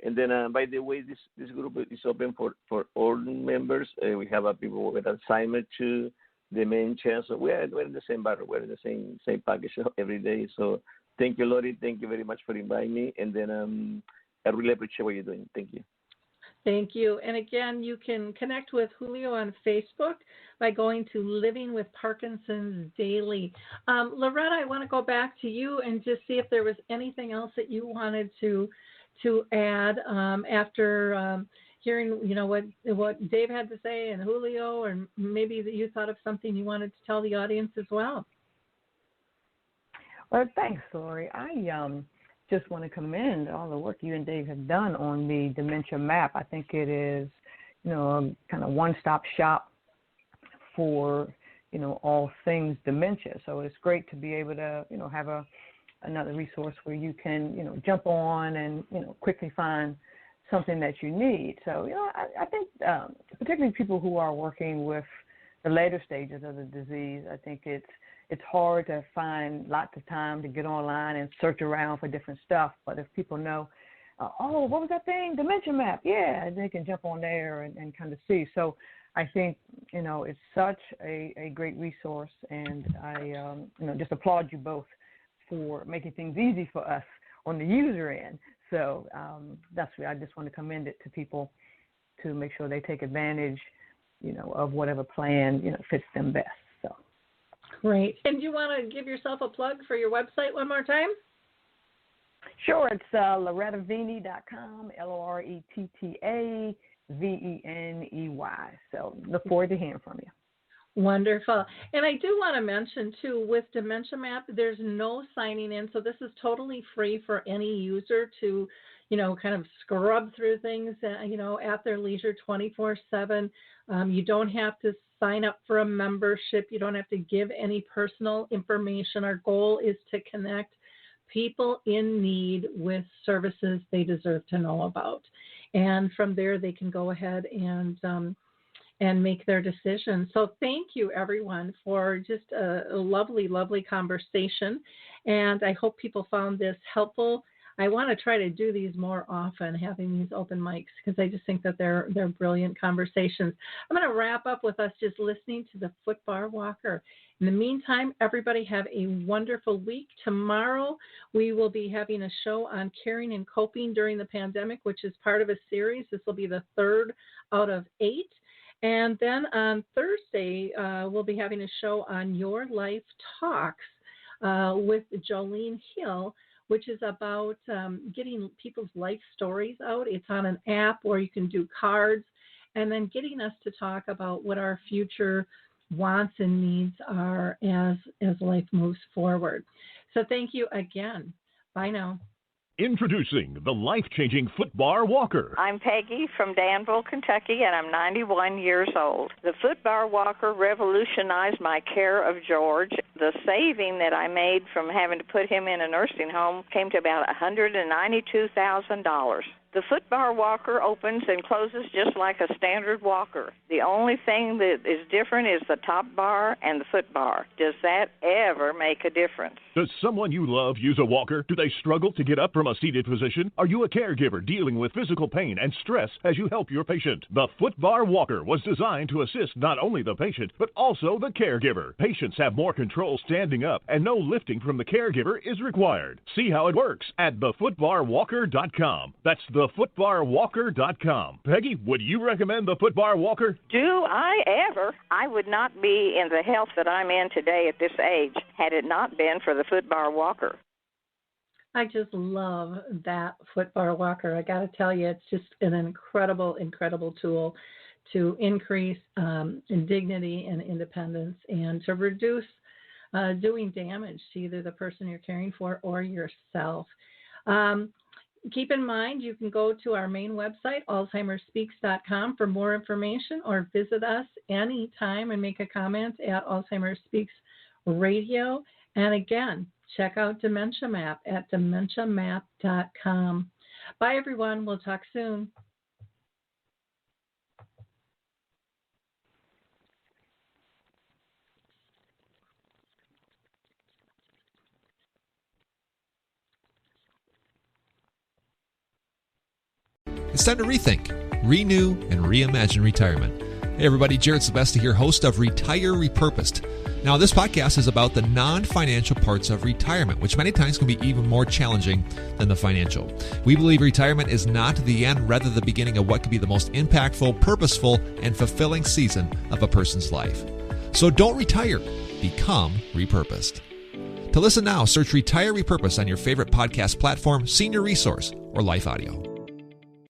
Speaker 2: And then, by the way, this group is open for all members. We have people with Alzheimer too, dementia. So we're in the same barrel. We're in the same package every day. So thank you, Lori. Thank you very much for inviting me. And then I really appreciate what you're doing. Thank you.
Speaker 1: Thank you. And again, you can connect with Julio on Facebook by going to Living with Parkinson's Daily. Loretta, I want to go back to you and just see if there was anything else that you wanted to add after hearing, what Dave had to say and Julio, or maybe that you thought of something you wanted to tell the audience as well.
Speaker 3: Well, thanks, Lori. I just want to commend all the work you and Dave have done on the dementia map. I think it is, a kind of one-stop shop for, all things dementia. So it's great to be able to, have another resource where you can, jump on and, quickly find something that you need. So, I think particularly people who are working with the later stages of the disease, I think it's hard to find lots of time to get online and search around for different stuff. But if people know, what was that thing? Dementia map. Yeah, they can jump on there and kind of see. So I think, it's such a great resource, and I, just applaud you both for making things easy for us on the user end. So that's why I just want to commend it to people to make sure they take advantage, of whatever plan, fits them best. So.
Speaker 1: Great. And do you want to give yourself a plug for your website one more time?
Speaker 3: Sure. It's LorettaVeney.com, LorettaVeney. So look forward to hearing from you.
Speaker 1: Wonderful. And I do want to mention, too, with Dementia Map, there's no signing in. So this is totally free for any user to, kind of scrub through things, at their leisure 24/7. You don't have to sign up for a membership. You don't have to give any personal information. Our goal is to connect people in need with services they deserve to know about. And from there, they can go ahead and make their decision. So thank you, everyone, for just a lovely, lovely conversation. And I hope people found this helpful. I want to try to do these more often, having these open mics, because I just think that they're brilliant conversations. I'm going to wrap up with us just listening to the Footbar Walker. In the meantime, everybody have a wonderful week. Tomorrow, we will be having a show on caring and coping during the pandemic, which is part of a series. This will be the 3rd out of 8. And then on Thursday, we'll be having a show on Your Life Talks with Jolene Hill, which is about getting people's life stories out. It's on an app where you can do cards, and then getting us to talk about what our future wants and needs are as life moves forward. So thank you again. Bye now.
Speaker 5: Introducing the life-changing Footbar Walker.
Speaker 6: I'm Peggy from Danville, Kentucky, and I'm 91 years old. The Footbar Walker revolutionized my care of George. The saving that I made from having to put him in a nursing home came to about $192,000. The Footbar Walker opens and closes just like a standard walker. The only thing that is different is the top bar and the foot bar. Does that ever make a difference?
Speaker 5: Does someone you love use a walker? Do they struggle to get up from a seated position? Are you a caregiver dealing with physical pain and stress as you help your patient? The Footbar Walker was designed to assist not only the patient, but also the caregiver. Patients have more control standing up, and no lifting from the caregiver is required. See how it works at thefootbarwalker.com. That's thefootbarwalker.com. Peggy, would you recommend the Footbar Walker?
Speaker 6: Do I ever? I would not be in the health that I'm in today at this age had it not been for the Footbar Walker.
Speaker 1: I just love that Footbar Walker. I got to tell you, it's just an incredible, incredible tool to increase dignity and independence and to reduce doing damage to either the person you're caring for or yourself. Keep in mind, you can go to our main website, alzheimerspeaks.com, for more information, or visit us anytime and make a comment at Alzheimer Speaks Radio. And again, check out Dementia Map at dementiamap.com. Bye, everyone. We'll talk soon.
Speaker 7: It's time to rethink, renew, and reimagine retirement. Hey everybody, Jared Sylvester here, host of Retire Repurposed. Now this podcast is about the non-financial parts of retirement, which many times can be even more challenging than the financial. We believe retirement is not the end, rather the beginning of what could be the most impactful, purposeful, and fulfilling season of a person's life. So don't retire, become repurposed. To listen now, search Retire Repurposed on your favorite podcast platform, Senior Resource, or Life Audio.